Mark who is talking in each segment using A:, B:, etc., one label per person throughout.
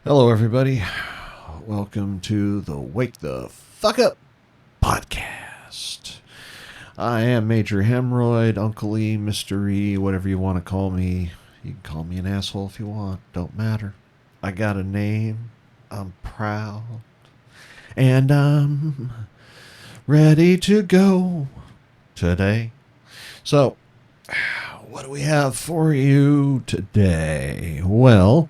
A: Hello, everybody. Welcome to the Wake the Fuck Up podcast. I am Major Hemorrhoid, Uncle E, Mr. E, whatever you want to call me. You can call me an asshole if you want. Don't matter. I got a name. I'm proud. And I'm ready to go today. So, what do we have for you today? Well,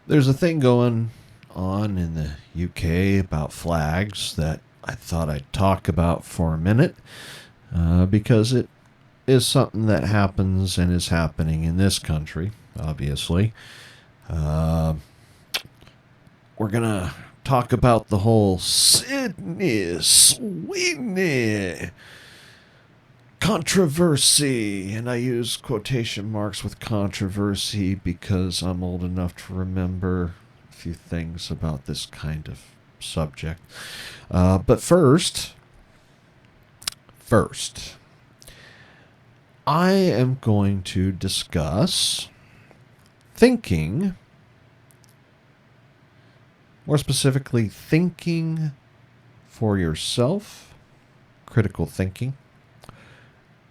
A: there's a thing going on in the UK about flags that I thought I'd talk about for a minute because it is something that happens and is happening in this country, obviously. We're going to talk about the whole Sweeney controversy, and I use quotation marks with controversy because I'm old enough to remember a few things about this kind of subject. But first, I am going to discuss thinking, more specifically, thinking for yourself, critical thinking.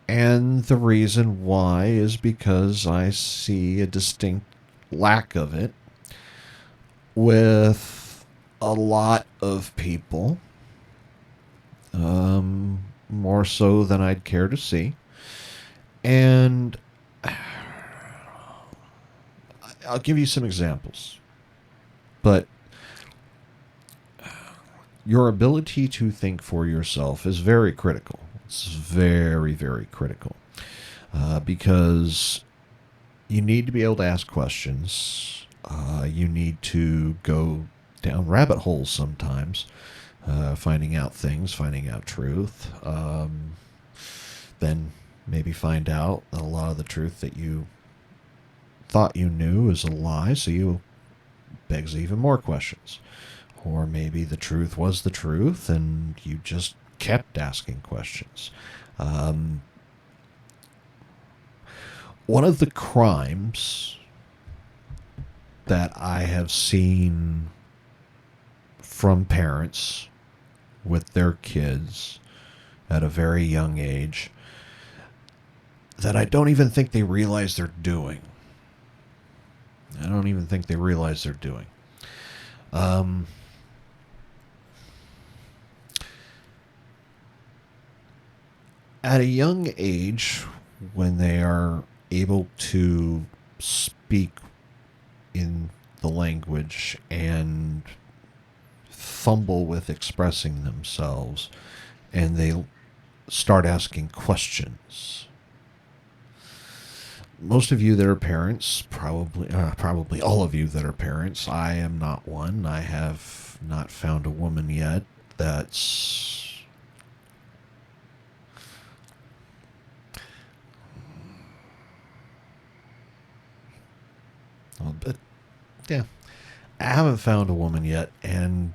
A: And the reason why is because I see a distinct lack of it with a lot of people, more so than I'd care to see. And I'll give you some examples. But your ability to think for yourself is very critical. It's very, very critical because you need to be able to ask questions. You need to go down rabbit holes sometimes, finding out things, finding out truth. Then maybe find out that a lot of the truth that you thought you knew is a lie, so you begs even more questions. Or maybe the truth was the truth and you just kept asking questions. One of the crimes that I have seen from parents with their kids at a very young age that I don't even think they realize they're doing. At a young age, when they are able to speak in the language and fumble with expressing themselves, and they start asking questions. Most of you that are parents, probably all of you that are parents, I am not one. I have not found a woman yet that's but yeah, I haven't found a woman yet, and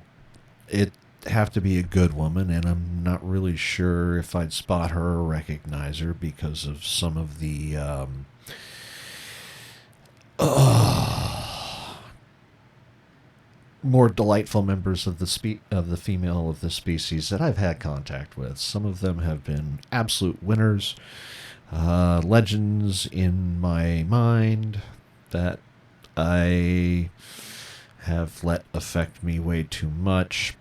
A: it have to be a good woman, and I'm not really sure if I'd spot her or recognize her because of some of the more delightful members of the female of the species that I've had contact with. Some of them have been absolute winners, legends in my mind that I have let affect me way too much,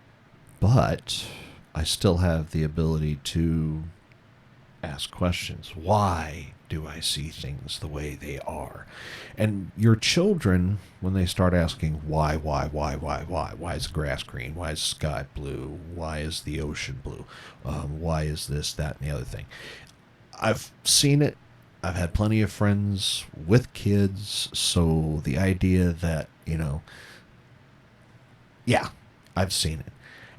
A: but I still have the ability to ask questions. Why do I see things the way they are? And your children, when they start asking why is the grass green? Why is the sky blue? Why is the ocean blue? Why is this, that, and the other thing? I've seen it. I've had plenty of friends with kids, so the idea that, yeah, I've seen it.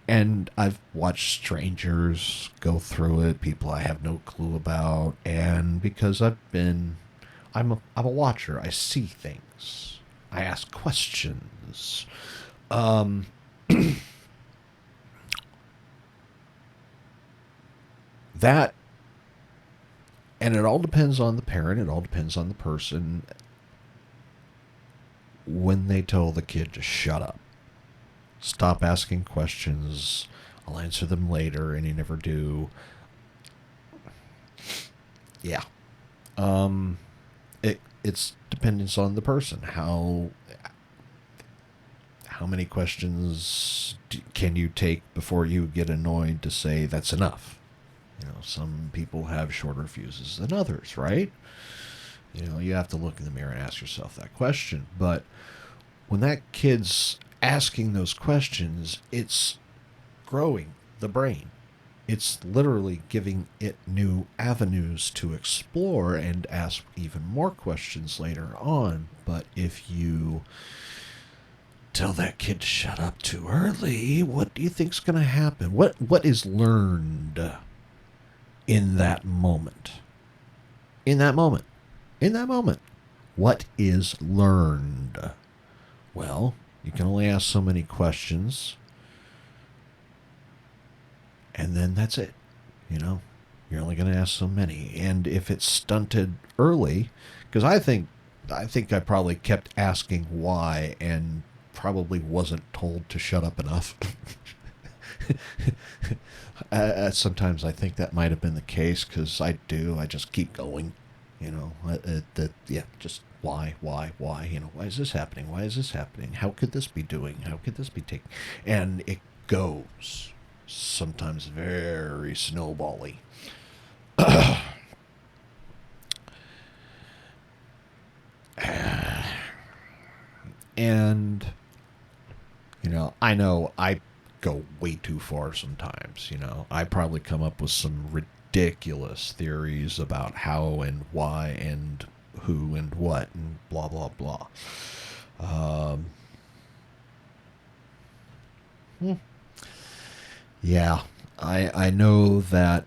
A: And I've watched strangers go through it, people I have no clue about, and because I'm a watcher, I see things. I ask questions. That And it all depends on the parent. It all depends on the person when they tell the kid to shut up. Stop asking questions. I'll answer them later, and you never do. Yeah. It's dependence on the person. How many questions can you take before you get annoyed to say that's enough? Some people have shorter fuses than others, right? You have to look in the mirror and ask yourself that question. But when that kid's asking those questions, it's growing the brain. It's literally giving it new avenues to explore and ask even more questions later on. But if you tell that kid to shut up too early, what do you think's going to happen? What is learned in that moment? In that moment. In that moment. What is learned? Well, you can only ask so many questions, and then that's it. You're only going to ask so many. And if it's stunted early, because I think I probably kept asking why and probably wasn't told to shut up enough. Sometimes I think that might have been the case, because I just keep going. Just why? Why is this happening? Why is this happening? How could this be doing? How could this be taking? And it goes sometimes very snowbally. And I know I go way too far sometimes. I probably come up with some ridiculous theories about how and why and who and what and blah blah blah. Yeah, I know that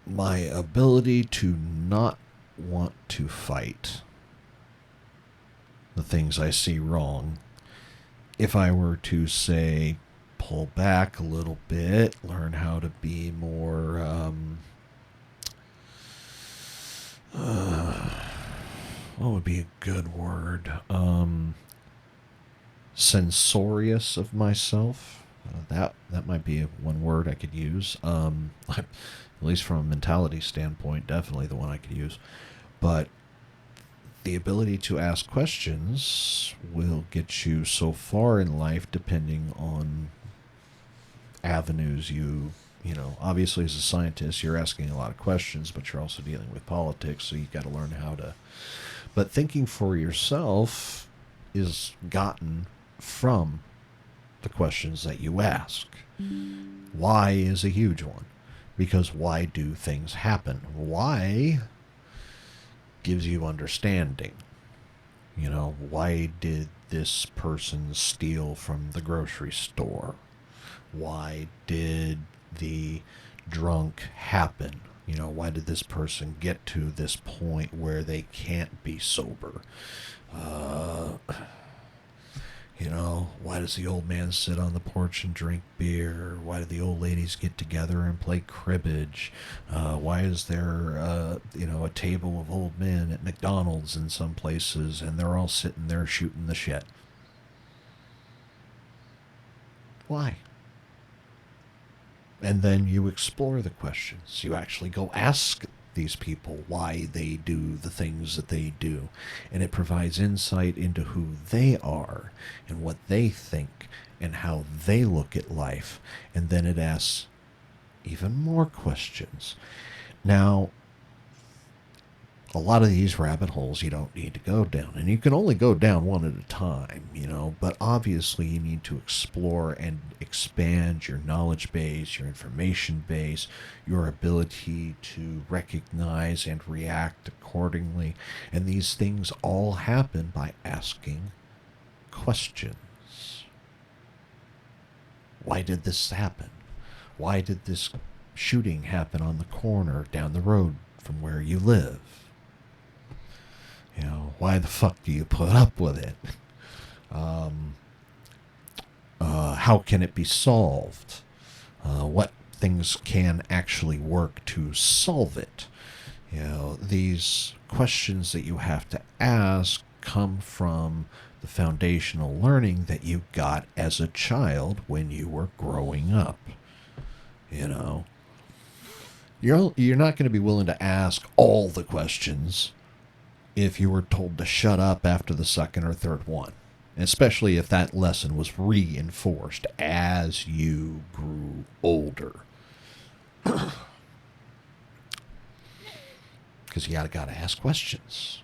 A: my ability to not want to fight the things I see wrong, if I were to say pull back a little bit, learn how to be more what would be a good word? Censorious of myself. That might be one word I could use. At least from a mentality standpoint, definitely the one I could use. But the ability to ask questions will get you so far in life, depending on avenues obviously as a scientist, you're asking a lot of questions, but you're also dealing with politics, so you got to learn how to. But thinking for yourself is gotten from the questions that you ask. Why is a huge one, because why do things happen? Why gives you understanding. Why did this person steal from the grocery store? Why did the drunk happen? Why did this person get to this point where they can't be sober? Why does the old man sit on the porch and drink beer? Why do the old ladies get together and play cribbage? Why is there, a table of old men at McDonald's in some places, and they're all sitting there shooting the shit? Why? And then you explore the questions. You actually go ask these people why they do the things that they do. And it provides insight into who they are and what they think and how they look at life. And then it asks even more questions. Now, a lot of these rabbit holes you don't need to go down, and you can only go down one at a time, but obviously you need to explore and expand your knowledge base, your information base, your ability to recognize and react accordingly. And these things all happen by asking questions. Why did this happen? Why did this shooting happen on the corner down the road from where you live? Why the fuck do you put up with it? How can it be solved? What things can actually work to solve it? These questions that you have to ask come from the foundational learning that you got as a child when you were growing up. You know, you're not going to be willing to ask all the questions if you were told to shut up after the second or third one, especially if that lesson was reinforced as you grew older. Because you got to ask questions.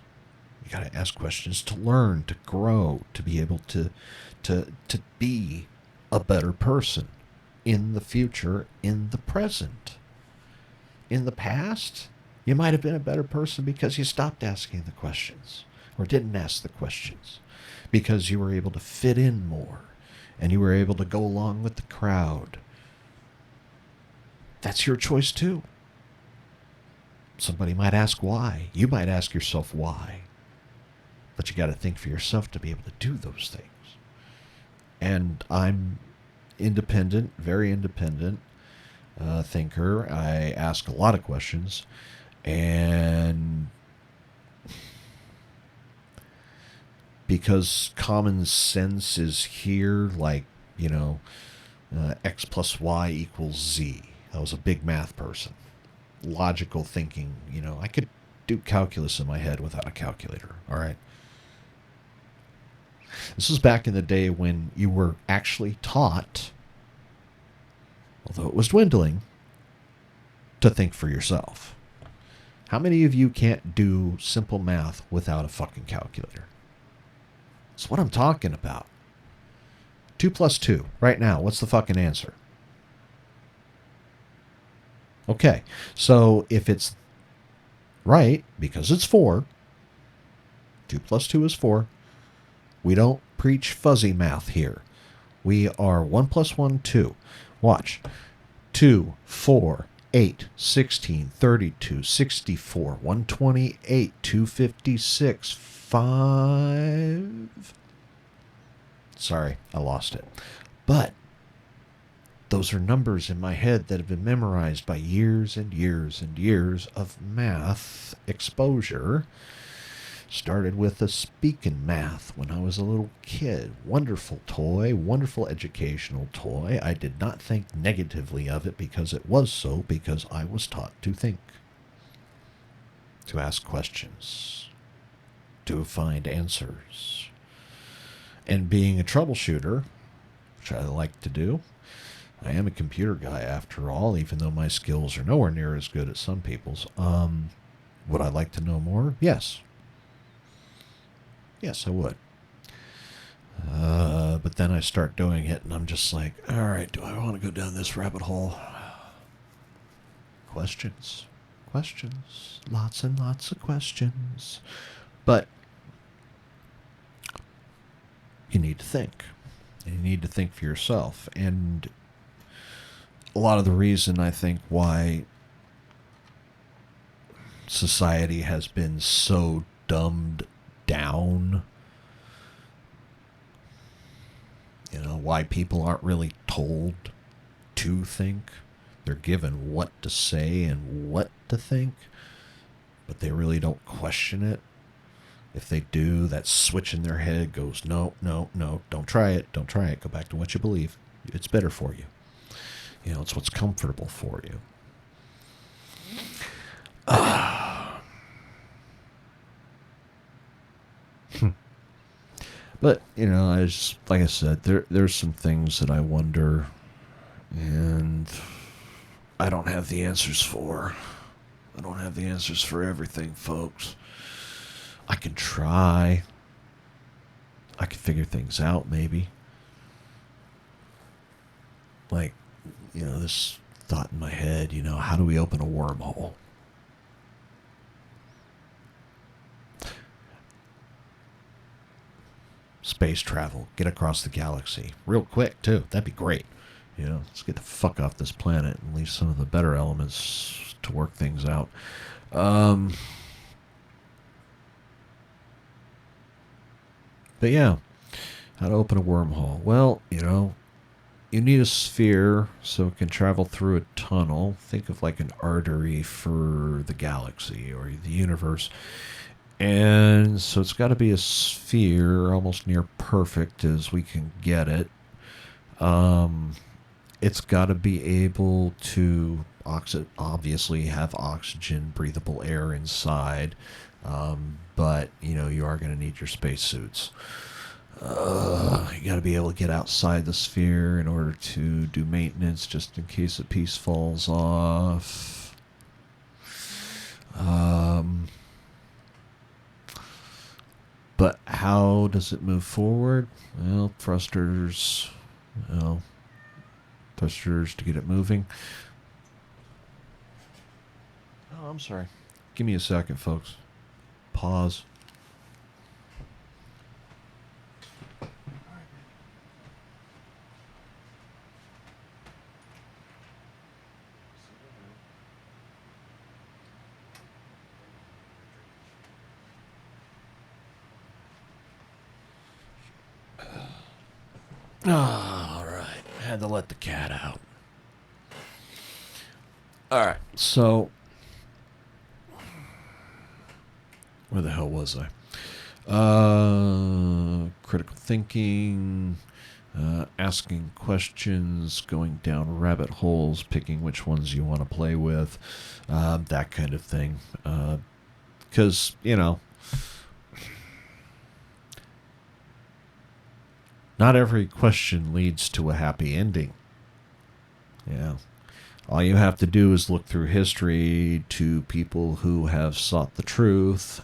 A: You got to ask questions to learn, to grow, to be able to be a better person in the future, in the present. In the past, you might have been a better person because you stopped asking the questions or didn't ask the questions because you were able to fit in more and you were able to go along with the crowd. That's your choice too. Somebody might ask why. You might ask yourself why. But you got to think for yourself to be able to do those things. And I'm independent, very independent thinker. I ask a lot of questions. And because common sense is here, like, X plus Y equals Z. I was a big math person. Logical thinking, I could do calculus in my head without a calculator, all right? This was back in the day when you were actually taught, although it was dwindling, to think for yourself. How many of you can't do simple math without a fucking calculator? That's what I'm talking about. 2 plus 2, right now, what's the fucking answer? Okay, so if it's right, because it's 4, 2 plus 2 is 4, we don't preach fuzzy math here. We are 1 plus 1, 2. Watch. 2, 4, 8, 16, 32, 64, 128, 256, 5. Sorry, I lost it. But those are numbers in my head that have been memorized by years and years and years of math exposure. Started with a speaking math when I was a little kid. Wonderful toy, wonderful educational toy. I did not think negatively of it because it was so, because I was taught to think, to ask questions, to find answers. And being a troubleshooter, which I like to do, I am a computer guy after all, even though my skills are nowhere near as good as some people's. Would I like to know more? Yes. Yes, I would. But then I start doing it, and I'm just like, all right, do I want to go down this rabbit hole? Questions. Questions. Lots and lots of questions. But you need to think. And you need to think for yourself. And a lot of the reason I think why society has been so dumbed down, why people aren't really told to think. They're given what to say and what to think, but they really don't question it. If they do, that switch in their head goes, no, no, no, don't try it, don't try it. Go back to what you believe. It's better for you. It's what's comfortable for you. But, like I said, there's some things that I wonder, and I don't have the answers for. I don't have the answers for everything, folks. I can try. I can figure things out, maybe. Like, this thought in my head, how do we open a wormhole? Space travel, get across the galaxy real quick too. That'd be great. Let's get the fuck off this planet and leave some of the better elements to work things out. But yeah, how to open a wormhole? Well, you need a sphere so it can travel through a tunnel. Think of like an artery for the galaxy or the universe. And so it's got to be a sphere, almost near perfect as we can get it. Um, it's got to be able to obviously have oxygen, breathable air inside. But you are going to need your spacesuits. You got to be able to get outside the sphere in order to do maintenance, just in case a piece falls off. But how does it move forward? Well, thrusters. Well, thrusters to get it moving. Oh, I'm sorry. Give me a second, folks. Pause. All right. Had to let the cat out. All right. So, where the hell was I? Critical thinking, asking questions, going down rabbit holes, picking which ones you want to play with, that kind of thing. Because, not every question leads to a happy ending. Yeah. All you have to do is look through history to people who have sought the truth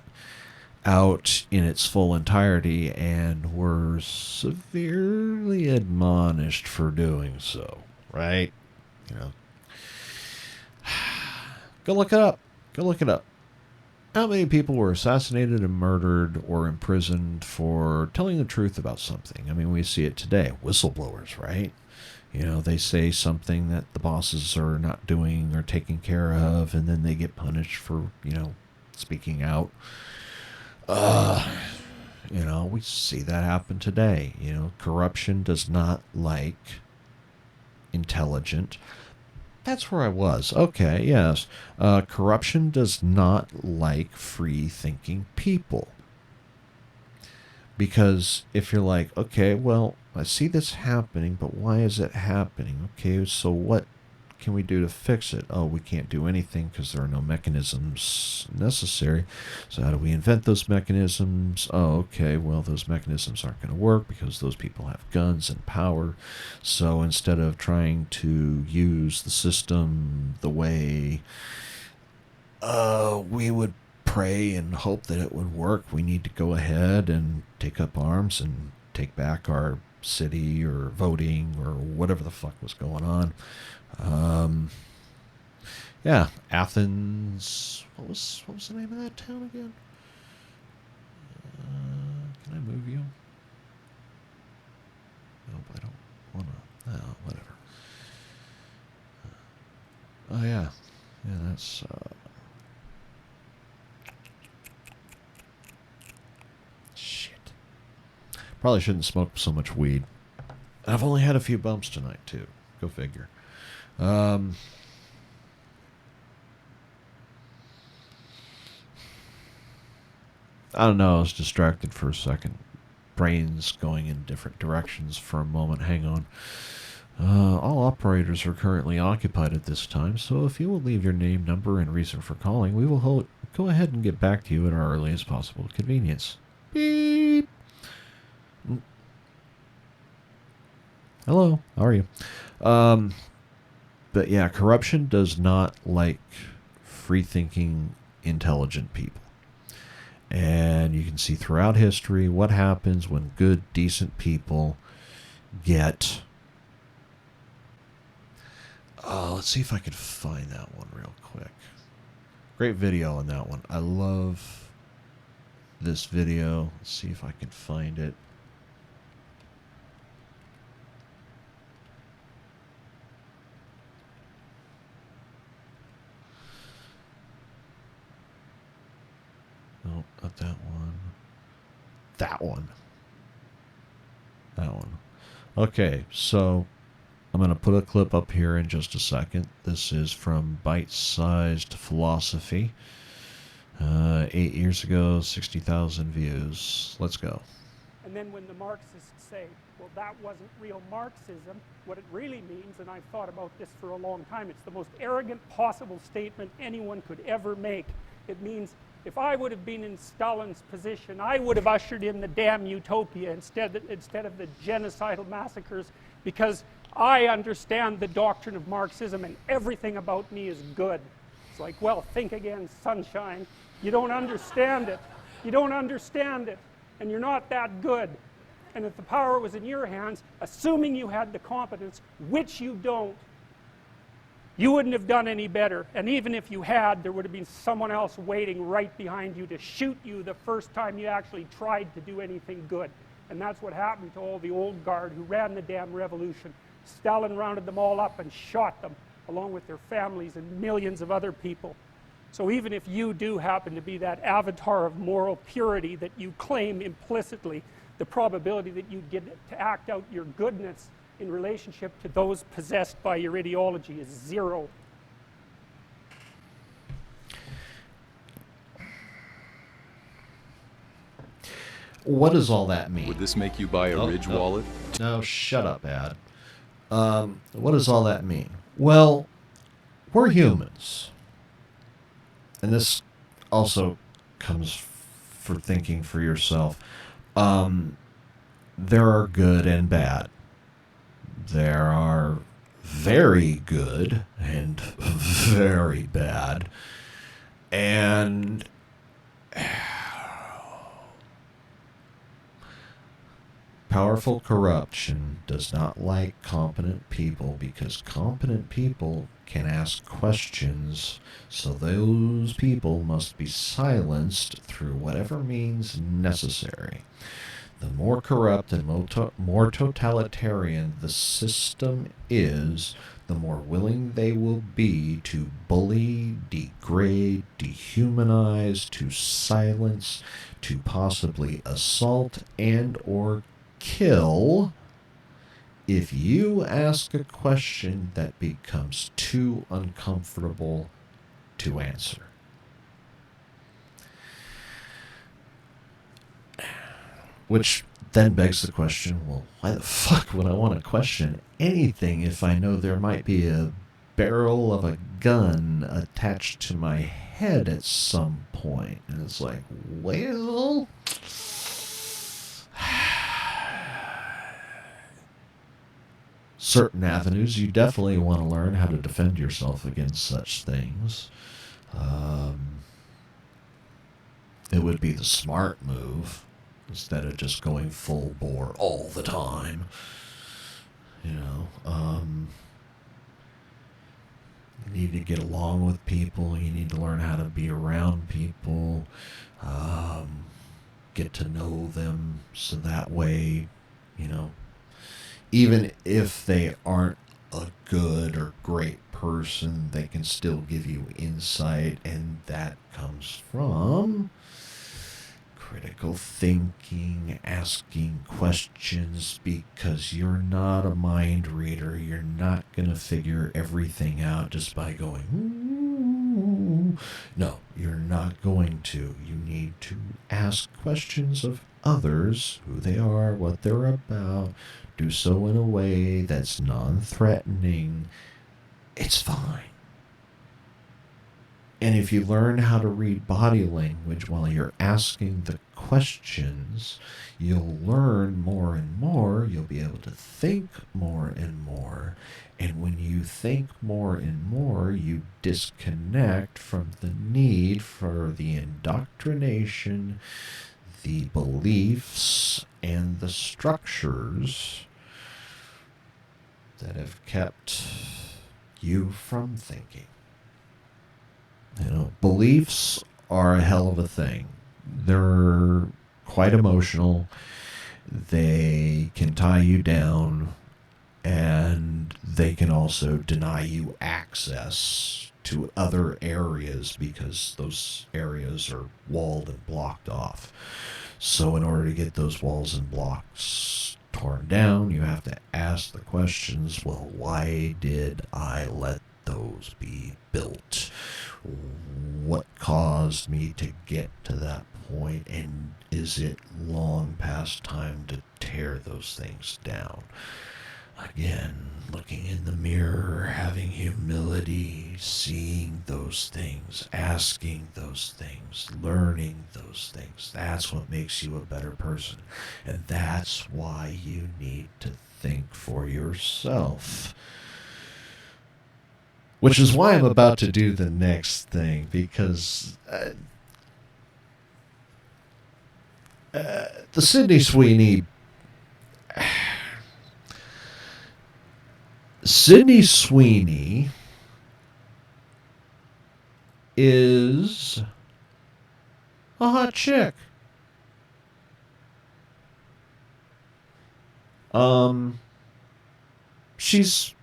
A: out in its full entirety and were severely admonished for doing so, right? Go look it up. Go look it up. How many people were assassinated and murdered or imprisoned for telling the truth about something? I mean, we see it today. Whistleblowers, right? They say something that the bosses are not doing or taking care of, and then they get punished for, speaking out. We see that happen today. Corruption does not like intelligent. That's where I was. Okay, yes. Corruption does not like free-thinking people. Because if you're like, okay, well, I see this happening, but why is it happening? Okay, so what can we do to fix it? Oh, we can't do anything because there are no mechanisms necessary. So how do we invent those mechanisms? Oh, okay, well, those mechanisms aren't going to work because those people have guns and power. So instead of trying to use the system the way we would pray and hope that it would work, we need to go ahead and take up arms and take back our city or voting or whatever the fuck was going on. Yeah, Athens. What was the name of that town again? Can I move you? Nope, I don't wanna. Oh, whatever. Oh yeah, that's. Shit. Probably shouldn't smoke so much weed. I've only had a few bumps tonight too. Go figure. I don't know. I was distracted for a second. Brain's going in different directions for a moment. Hang on. All operators are currently occupied at this time, so if you will leave your name, number, and reason for calling, we will go ahead and get back to you at our earliest possible convenience. Beep. Hello, how are you? But yeah, corruption does not like free-thinking, intelligent people. And you can see throughout history what happens when good, decent people get... let's see if I can find that one real quick. Great video on that one. I love this video. Let's see if I can find it. No, not that one. That one. That one. Okay, so I'm going to put a clip up here in just a second. This is from Bite-Sized Philosophy. 8 years ago, 60,000 views. Let's go.
B: And then when the Marxists say, well, that wasn't real Marxism, what it really means, and I've thought about this for a long time, it's the most arrogant possible statement anyone could ever make. It means, if I would have been in Stalin's position, I would have ushered in the damn utopia instead of the genocidal massacres, because I understand the doctrine of Marxism and everything about me is good. It's like, well, think again, sunshine. You don't understand it. You don't understand it. And you're not that good. And if the power was in your hands, assuming you had the competence, which you don't, you wouldn't have done any better. And even if you had, there would have been someone else waiting right behind you to shoot you the first time you actually tried to do anything good. And that's what happened to all the old guard who ran the damn revolution. Stalin rounded them all up and shot them, along with their families and millions of other people. So even if you do happen to be that avatar of moral purity that you claim implicitly, the probability that you get to act out your goodness in relationship to those possessed by your ideology is 0.
A: What does all that mean?
C: Would this make you buy a Ridge wallet?
A: No, shut up, Ad. What does all that mean? Well, we're humans. And this also comes for thinking for yourself. There are good and bad. There are very good and very bad. And powerful corruption does not like competent people, because competent people can ask questions, so those people must be silenced through whatever means necessary. The more corrupt and more totalitarian the system is, the more willing they will be to bully, degrade, dehumanize, to silence, to possibly assault and or kill if you ask a question that becomes too uncomfortable to answer. Which then begs the question, well, why the fuck would I want to question anything if I know there might be a barrel of a gun attached to my head at some point? And it's like, well, certain avenues, you definitely want to learn how to defend yourself against such things. It would be the smart move, instead of just going full bore all the time. You need to get along with people. You need to learn how to be around people. Get to know them, so that way, even if they aren't a good or great person, they can still give you insight, and that comes from critical thinking, asking questions, because you're not a mind reader. You're not going to figure everything out just by going, ooh. No, you're not going to. You need to ask questions of others, who they are, what they're about. Do so in a way that's non-threatening. It's fine. And if you learn how to read body language while you're asking the questions, you'll learn more and more. You'll be able to think more and more. And when you think more and more, you disconnect from the need for the indoctrination, the beliefs, and the structures that have kept you from thinking. Beliefs are a hell of a thing. They're quite emotional. They can tie you down, and they can also deny you access to other areas, because those areas are walled and blocked off. So in order to get those walls and blocks torn torn down. You have to ask the questions, well, why did I let those be built? What caused me to get to that point? And is it long past time to tear those things down? Again, looking in the mirror, having humility, seeing those things, asking those things, learning those things. That's what makes you a better person. And that's why you need to think for yourself. Which is why I'm about to do the next thing, because the Sydney Sweeney... Sydney Sweeney is a hot chick. She's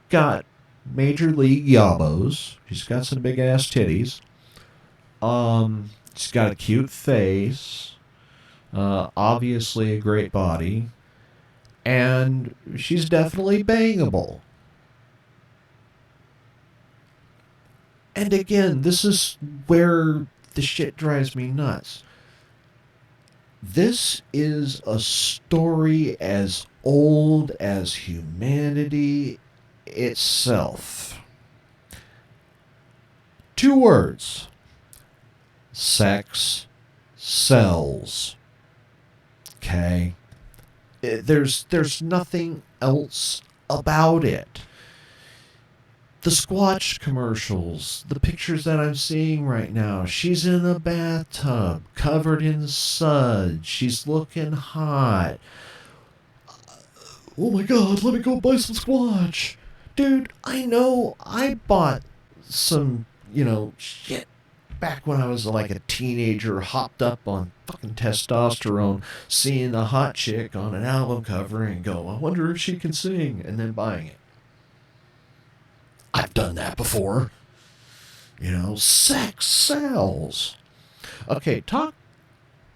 A: got major league yabos. She's got some big ass titties. She's got a cute face. Obviously a great body. And she's definitely bangable. And again, this is where the shit drives me nuts. This is a story as old as humanity itself. 2 words. Sex sells. Okay? There's nothing else about it. The Squatch commercials, the pictures that I'm seeing right now, she's in a bathtub, covered in suds, she's looking hot. Oh my god, let me go buy some Squatch. Dude, I know I bought some, shit back when I was like a teenager, hopped up on fucking testosterone, seeing a hot chick on an album cover and go, I wonder if she can sing, and then buying it. I've done that before. Sex sells. Okay,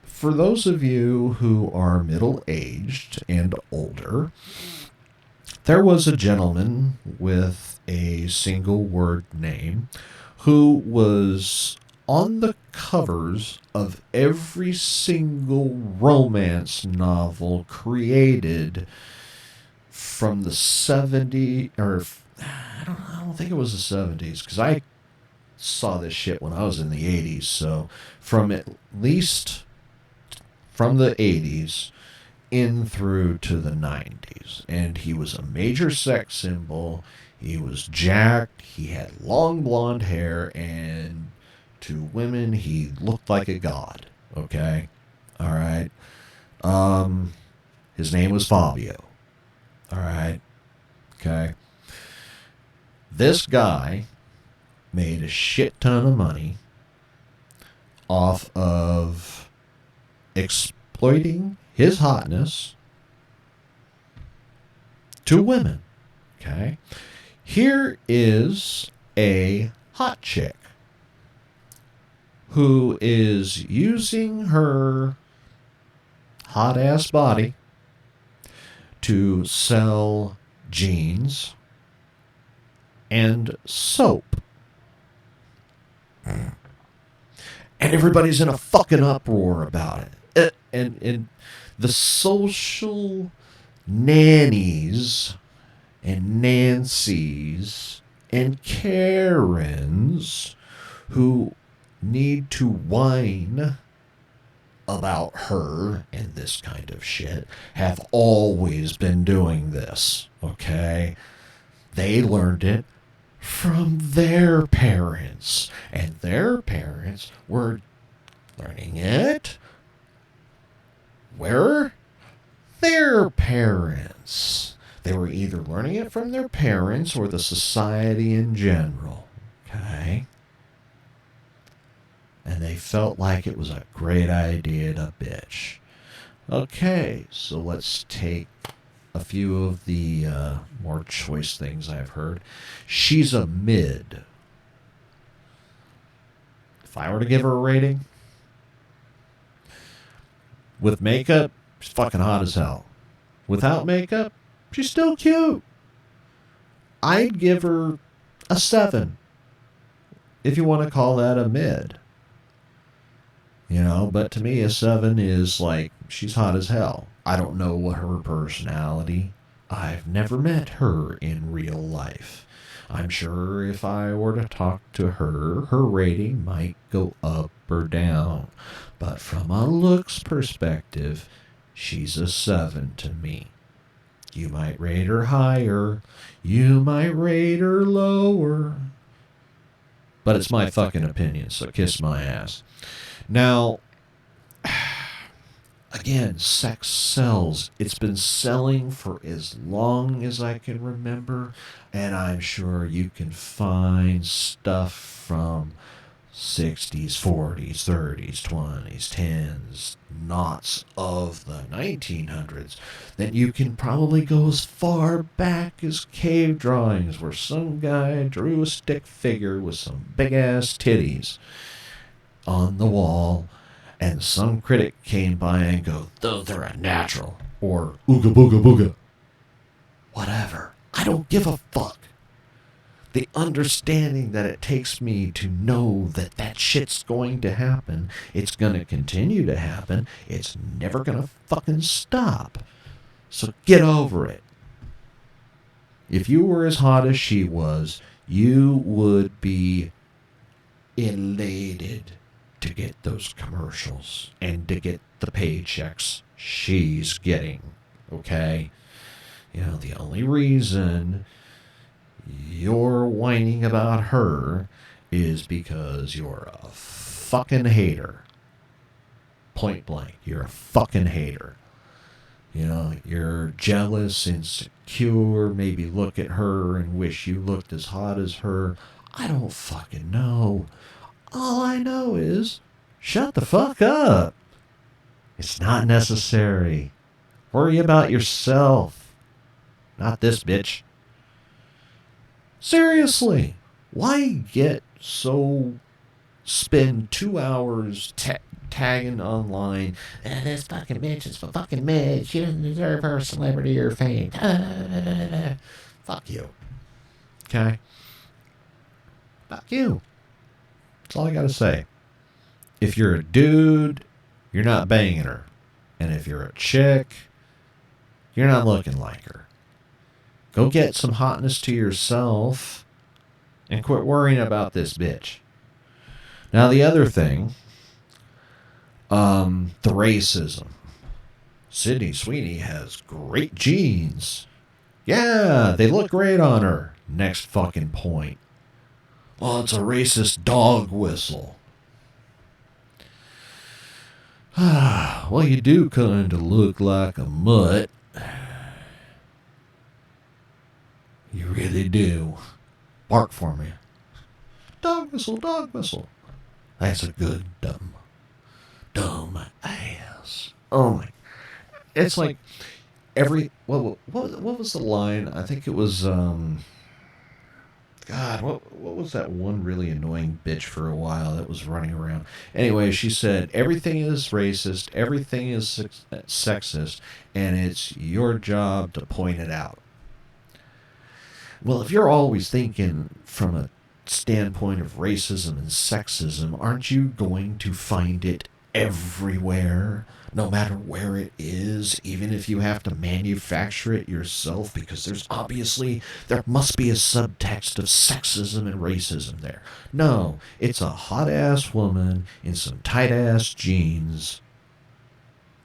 A: for those of you who are middle-aged and older, there was a gentleman with a single word name who was on the covers of every single romance novel created from the 70s, or I don't think it was the 70s, because I saw this shit when I was in the 80s, so from at least from the 80s in through to the 90s. And he was a major sex symbol. He was jacked, he had long blonde hair, and to women, he looked like a god. Okay? All right? His name was Fabio. All right? Okay? This guy made a shit ton of money off of exploiting his hotness to women. Okay? Here is a hot chick who is using her hot-ass body to sell jeans and soap. And everybody's in a fucking uproar about it. And the social nannies and Nancys and Karens who need to whine about her and this kind of shit have always been doing this, okay? They learned it from their parents, and their parents were learning it where their parents. They were either learning it from their parents or the society in general, okay? And they felt like it was a great idea to bitch. Okay, so let's take a few of the more choice things I've heard. She's a mid. If I were to give her a rating, with makeup, she's fucking hot as hell. Without makeup, she's still cute. I'd give her a 7, if you want to call that a mid. You know, but to me, a 7 is like, she's hot as hell. I don't know what her personality. I've never met her in real life. I'm sure if I were to talk to her, her rating might go up or down. But from a looks perspective, she's a 7 to me. You might rate her higher. You might rate her lower. But it's my fucking opinion, so kiss my ass. Now, again, sex sells. It's been selling for as long as I can remember, and I'm sure you can find stuff from 60s, 40s, 30s, 20s, 10s, knots of the 1900s, that you can probably go as far back as cave drawings where some guy drew a stick figure with some big-ass titties on the wall, and some critic came by and go, those are unnatural, or ooga booga booga. Whatever. I don't give a fuck. The understanding that it takes me to know that that shit's going to happen, it's going to continue to happen, it's never going to fucking stop. So get over it. If you were as hot as she was, you would be elated to get those commercials and to get the paychecks she's getting. Okay? You know, the only reason you're whining about her is because you're a fucking hater. Point blank. You're a fucking hater. You know, you're jealous, insecure, maybe look at her and wish you looked as hot as her. I don't fucking know. All I know is, shut the fuck up. It's not necessary. Worry about yourself. Not this bitch. Seriously, why spend 2 hours tagging online, this fucking bitch is a fucking bitch, she doesn't deserve her celebrity or fame. Fuck you. Okay? Fuck you. That's all I gotta say. If you're a dude, you're not banging her. And if you're a chick, you're not looking like her. Go get some hotness to yourself and quit worrying about this bitch. Now, the other thing, the racism. Sydney Sweeney has great genes. Yeah, they look great on her. Next fucking point. Oh, it's a racist dog whistle. Well, you do kind of look like a mutt. You really do. Bark for me. Dog whistle, dog whistle. That's a good dumb ass. Oh my. It's like what was the line? I think it was, God, what was that one really annoying bitch for a while that was running around? Anyway, she said, everything is racist, everything is sexist, and it's your job to point it out. Well, if you're always thinking from a standpoint of racism and sexism, aren't you going to find it everywhere, no matter where it is, even if you have to manufacture it yourself? Because there must be a subtext of sexism and racism there. No, it's a hot-ass woman in some tight-ass jeans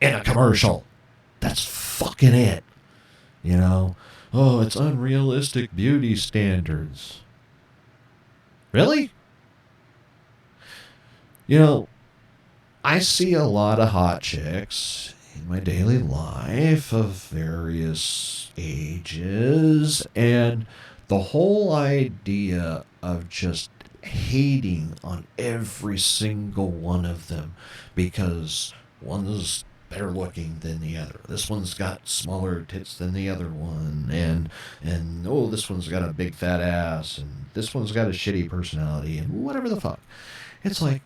A: in a commercial. That's fucking it. You know? Oh, it's unrealistic beauty standards. Really? You know, I see a lot of hot chicks in my daily life of various ages, and the whole idea of just hating on every single one of them because one's better looking than the other. This one's got smaller tits than the other one, and oh, this one's got a big fat ass, and this one's got a shitty personality, and whatever the fuck. It's like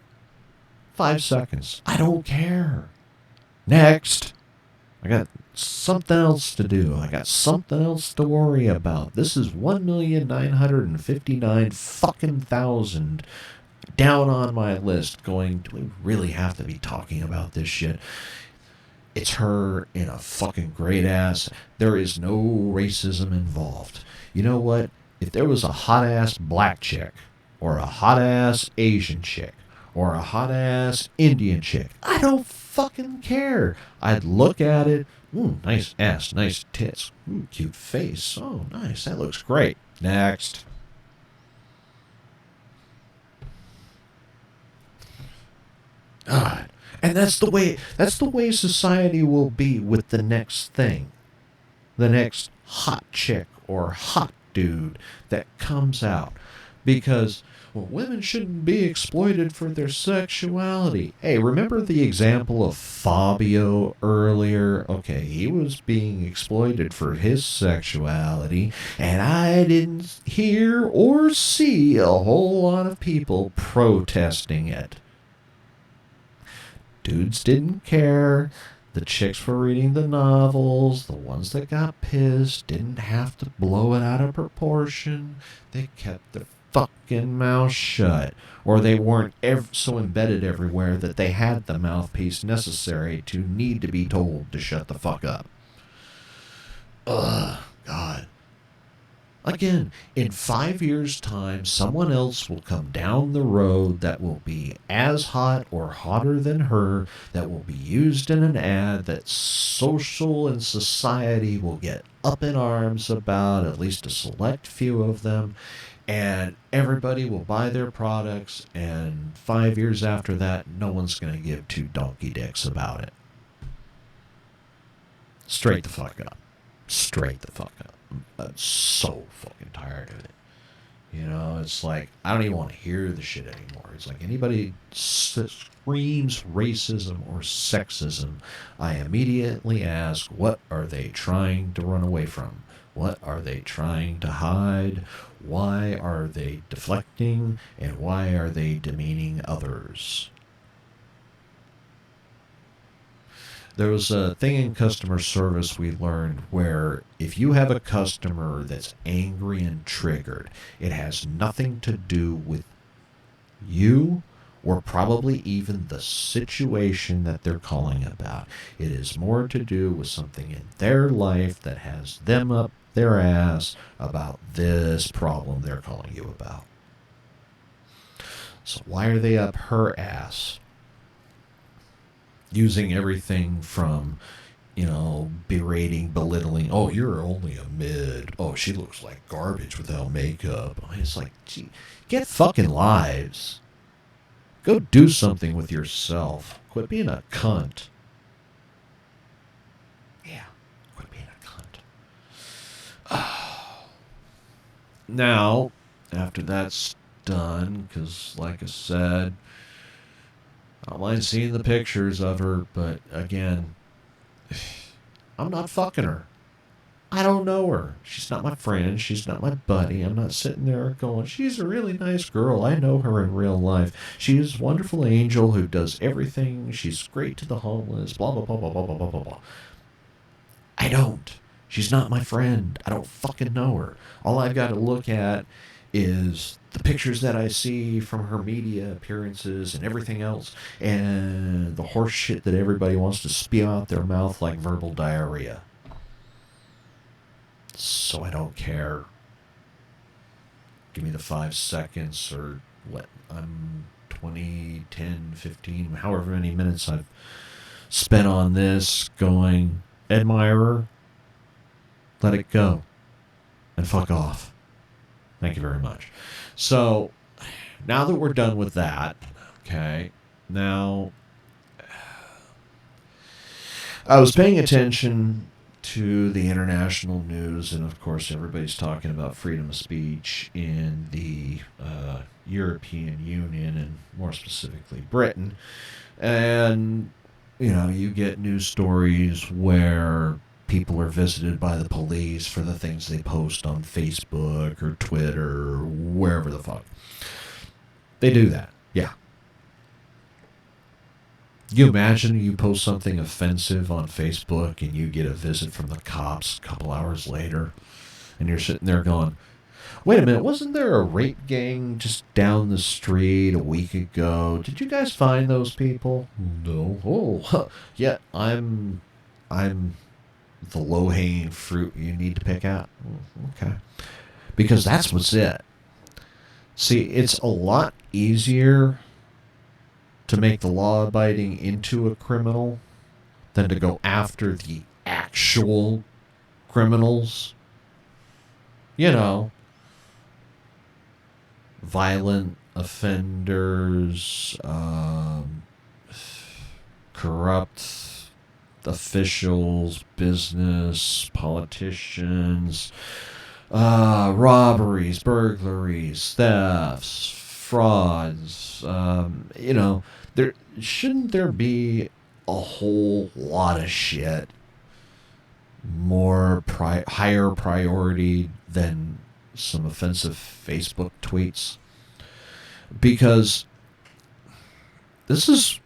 A: 5 seconds. I don't care. Next. I got something else to do. I got something else to worry about. This is 1,959 fucking thousand down on my list going, do we really have to be talking about this shit? It's her in a fucking great ass. There is no racism involved. You know what? If there was a hot ass black chick, or a hot ass Asian chick, or a hot ass Indian chick, I don't fucking care. I'd look at it. Nice ass, nice tits. Cute face. Oh, nice. That looks great. Next. God. And that's the way society will be with the next thing. The next hot chick or hot dude that comes out. Because, well, women shouldn't be exploited for their sexuality. Hey, remember the example of Fabio earlier? Okay, he was being exploited for his sexuality, and I didn't hear or see a whole lot of people protesting it. Dudes didn't care. The chicks were reading the novels. The ones that got pissed didn't have to blow it out of proportion. They kept their fucking mouth shut. Or they weren't so embedded everywhere that they had the mouthpiece necessary to need to be told to shut the fuck up. Ugh, God. Again, in 5 years' time, someone else will come down the road that will be as hot or hotter than her, that will be used in an ad that social and society will get up in arms about, at least a select few of them, and everybody will buy their products, and 5 years after that, no one's going to give two donkey dicks about it. Straight the fuck up. Straight the fuck up. I'm so fucking tired of it. You know, it's like, I don't even want to hear the shit anymore. It's like anybody screams racism or sexism, I immediately ask, what are they trying to run away from? What are they trying to hide? Why are they deflecting? And why are they demeaning others? There was a thing in customer service we learned where if you have a customer that's angry and triggered, it has nothing to do with you or probably even the situation that they're calling about. It is more to do with something in their life that has them up their ass about this problem they're calling you about. So why are they up her ass? Using everything from, berating, belittling. Oh, you're only a mid. Oh, she looks like garbage without makeup. It's like, gee, get fucking lives. Go do something with yourself. Quit being a cunt. Yeah, quit being a cunt. Now, after that's done, because like I said, I don't mind seeing the pictures of her, but again, I'm not fucking her. I don't know her. She's not my friend. She's not my buddy. I'm not sitting there going, she's a really nice girl. I know her in real life. She's a wonderful angel who does everything. She's great to the homeless, blah, blah, blah, blah, blah, blah, blah, blah. I don't. She's not my friend. I don't fucking know her. All I've got to look at is the pictures that I see from her media appearances and everything else, and the horse shit that everybody wants to spew out their mouth like verbal diarrhea. So I don't care. Give me the 5 seconds or I'm 20, 10, 15, however many minutes I've spent on this going, admire her, let it go, and fuck off. Thank you very much. So, now that we're done with that, okay, now, I was paying attention to the international news, and of course everybody's talking about freedom of speech in the European Union, and more specifically Britain, and, you get news stories where people are visited by the police for the things they post on Facebook or Twitter or wherever the fuck. They do that, yeah. You imagine you post something offensive on Facebook and you get a visit from the cops a couple hours later, and you're sitting there going, wait a minute, wasn't there a rape gang just down the street a week ago? Did you guys find those people? No. Oh, huh. Yeah, I'm the low-hanging fruit you need to pick out. Okay. Because that's what's it. See, it's a lot easier to make the law-abiding into a criminal than to go after the actual criminals. You know, violent offenders, corrupt officials, business, politicians, robberies, burglaries, thefts, frauds. Shouldn't there be a whole lot of shit more higher priority than some offensive Facebook tweets? Because this is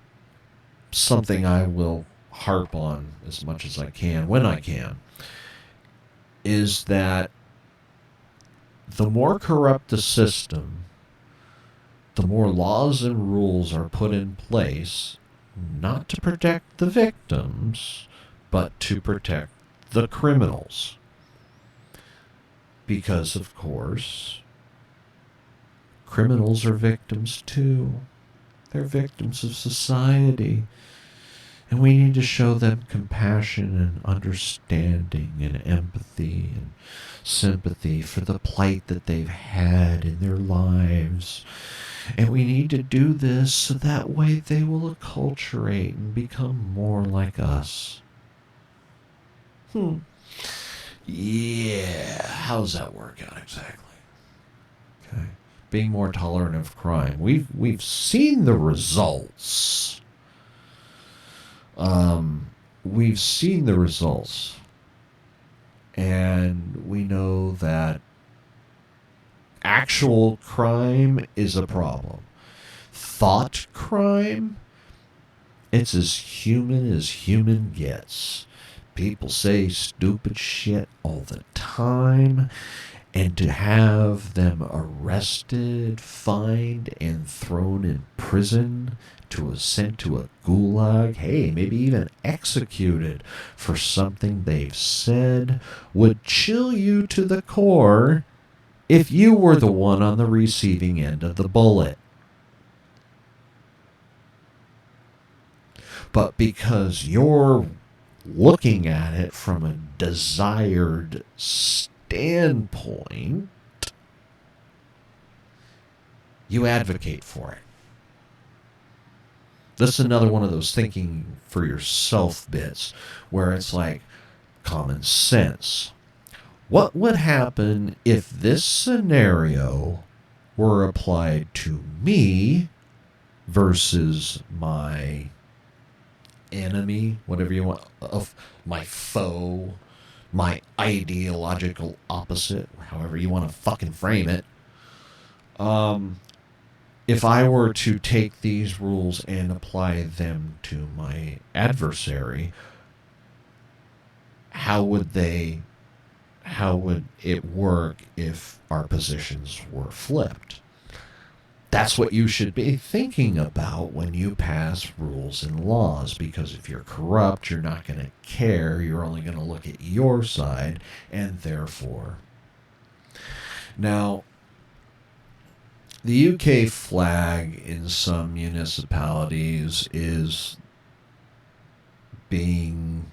A: something I will harp on as much as I can, when I can, is that the more corrupt the system, the more laws and rules are put in place, not to protect the victims, but to protect the criminals. Because, of course, criminals are victims too. They're victims of society. And we need to show them compassion and understanding and empathy and sympathy for the plight that they've had in their lives. And we need to do this so that way they will acculturate and become more like us. Yeah, how does that work out exactly? Okay. Being more tolerant of crime. We've seen the results. We've seen the results, and we know that actual crime is a problem. Thought crime, it's as human gets. People say stupid shit all the time, and to have them arrested, fined, and thrown in prison, sent to a gulag, hey, maybe even executed for something they've said, would chill you to the core if you were the one on the receiving end of the bullet. But because you're looking at it from a desired standpoint, you advocate for it. This is another one of those thinking for yourself bits where it's like common sense. What would happen if this scenario were applied to me versus my enemy, whatever you want, of my foe, my ideological opposite, however you want to fucking frame it? If I were to take these rules and apply them to my adversary, how would it work if our positions were flipped? That's what you should be thinking about when you pass rules and laws, because if you're corrupt, you're not going to care. You're only going to look at your side, and therefore. Now, the UK flag in some municipalities is being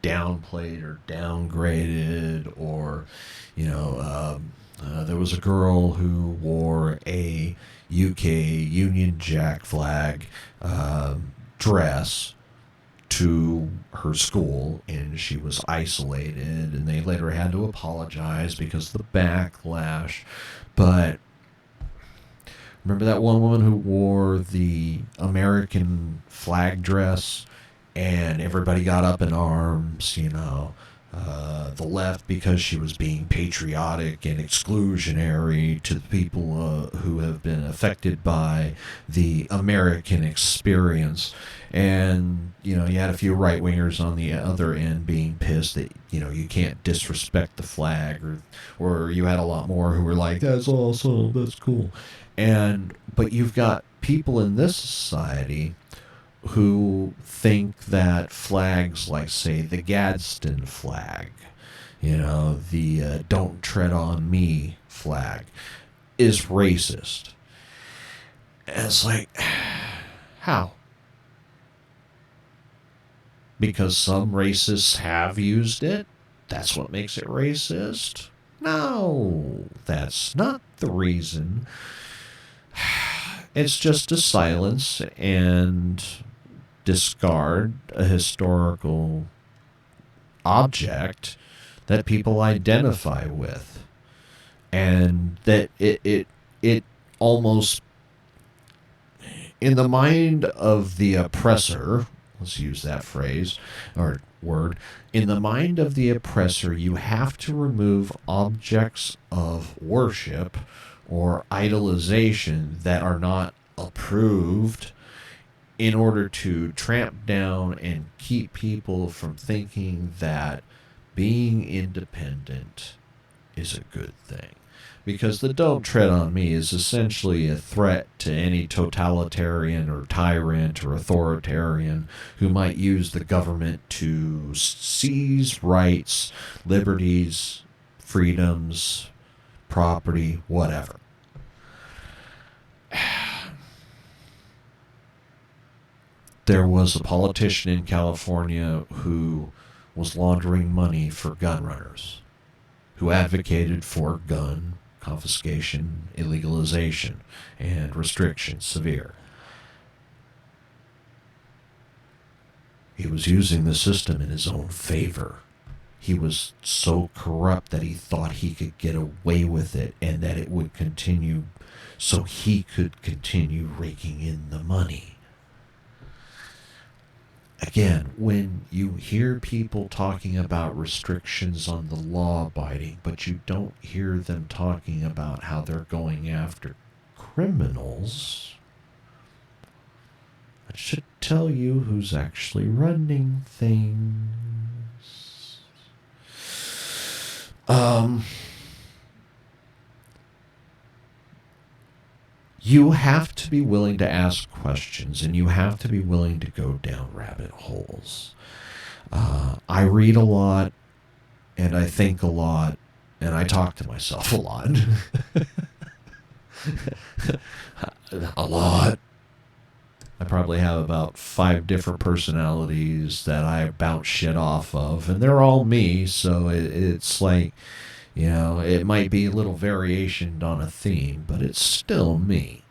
A: downplayed or downgraded, or, there was a girl who wore a UK Union Jack flag dress to her school, and she was isolated, and they later had to apologize because of the backlash. But remember that one woman who wore the American flag dress, and everybody got up in arms, the left because she was being patriotic and exclusionary to the people who have been affected by the American experience. And, you had a few right-wingers on the other end being pissed that, you can't disrespect the flag, or you had a lot more who were like, that's awesome, that's cool. But you've got people in this society who think that flags like, say, the Gadsden flag, the Don't Tread on Me flag, is racist. And it's like, how? Because some racists have used it? That's what makes it racist? No, that's not the reason. It's just to silence and discard a historical object that people identify with, and that it almost, in the mind of the oppressor, let's use that phrase or word, in the mind of the oppressor, you have to remove objects of worship or idolization that are not approved in order to tramp down and keep people from thinking that being independent is a good thing. Because the Don't Tread on Me is essentially a threat to any totalitarian or tyrant or authoritarian who might use the government to seize rights, liberties, freedoms, property, whatever. There was a politician in California who was laundering money for gun runners, who advocated for gun confiscation, illegalization, and restrictions severe. He was using the system in his own favor. He was so corrupt that he thought he could get away with it and that it would continue so he could continue raking in the money. Again, when you hear people talking about restrictions on the law-abiding, but you don't hear them talking about how they're going after criminals, that should tell you who's actually running things. You have to be willing to ask questions, and you have to be willing to go down rabbit holes. I read a lot, and I think a lot, and I talk to myself a lot. A lot. I probably have about 5 different personalities that I bounce shit off of, and they're all me, so it's like, it might be a little variation on a theme, but it's still me,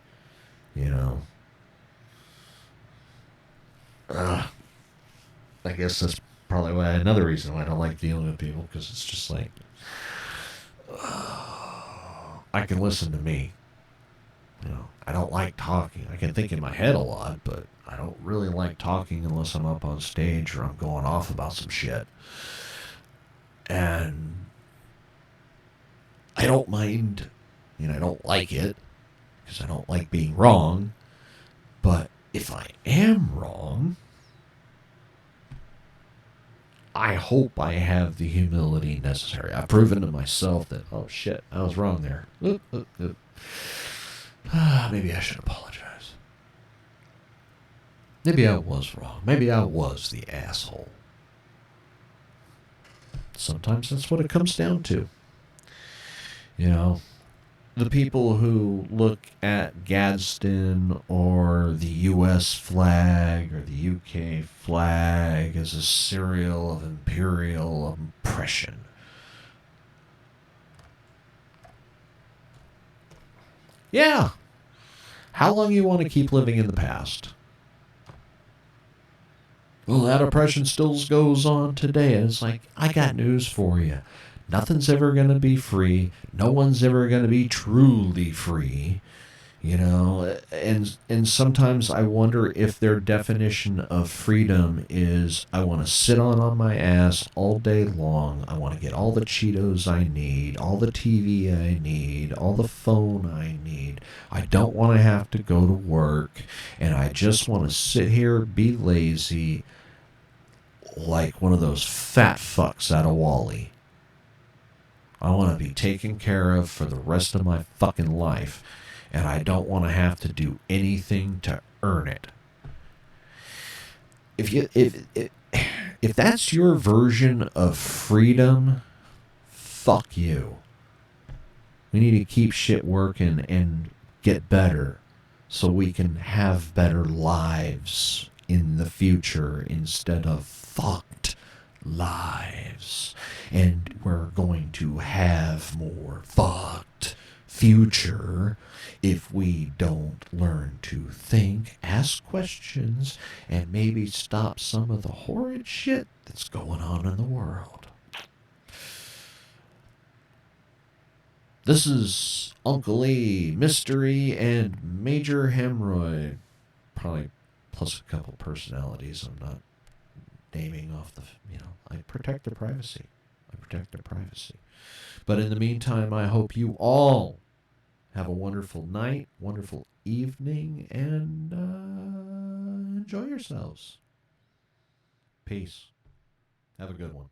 A: I guess that's probably another reason why I don't like dealing with people, because it's just like, I can listen to me. I don't like talking. I can think in my head a lot, but I don't really like talking unless I'm up on stage or I'm going off about some shit. And I don't mind, I don't like it, because I don't like being wrong. But if I am wrong, I hope I have the humility necessary. I've proven to myself that, oh shit, I was wrong there. Maybe I should apologize. Maybe I was wrong. Maybe I was the asshole. Sometimes that's what it comes down to. The people who look at Gadsden or the U.S. flag or the U.K. flag as a symbol of imperial oppression. Yeah. How long you want to keep living in the past? Well, that oppression still goes on today. And it's like, I got news for you. Nothing's ever going to be free. No one's ever going to be truly free You know, and sometimes I wonder if their definition of freedom is I want to sit on my ass all day long. I want to get all the Cheetos I need, all the TV I need, all the phone I need. I don't want to have to go to work, and I just want to sit here, be lazy, like one of those fat fucks out of Wall-E. I want to be taken care of for the rest of my fucking life, and I don't want to have to do anything to earn it. If that's your version of freedom, fuck you. We need to keep shit working and get better so we can have better lives in the future instead of fucked lives. And we're going to have more fucked future if we don't learn to think, ask questions, and maybe stop some of the horrid shit that's going on in the world. This is Uncle E, Mystery, and Major Hemorrhoid. Probably plus a couple personalities. I'm not naming off the, I protect their privacy. But in the meantime, I hope you all have a wonderful night, wonderful evening, and enjoy yourselves. Peace. Have a good one.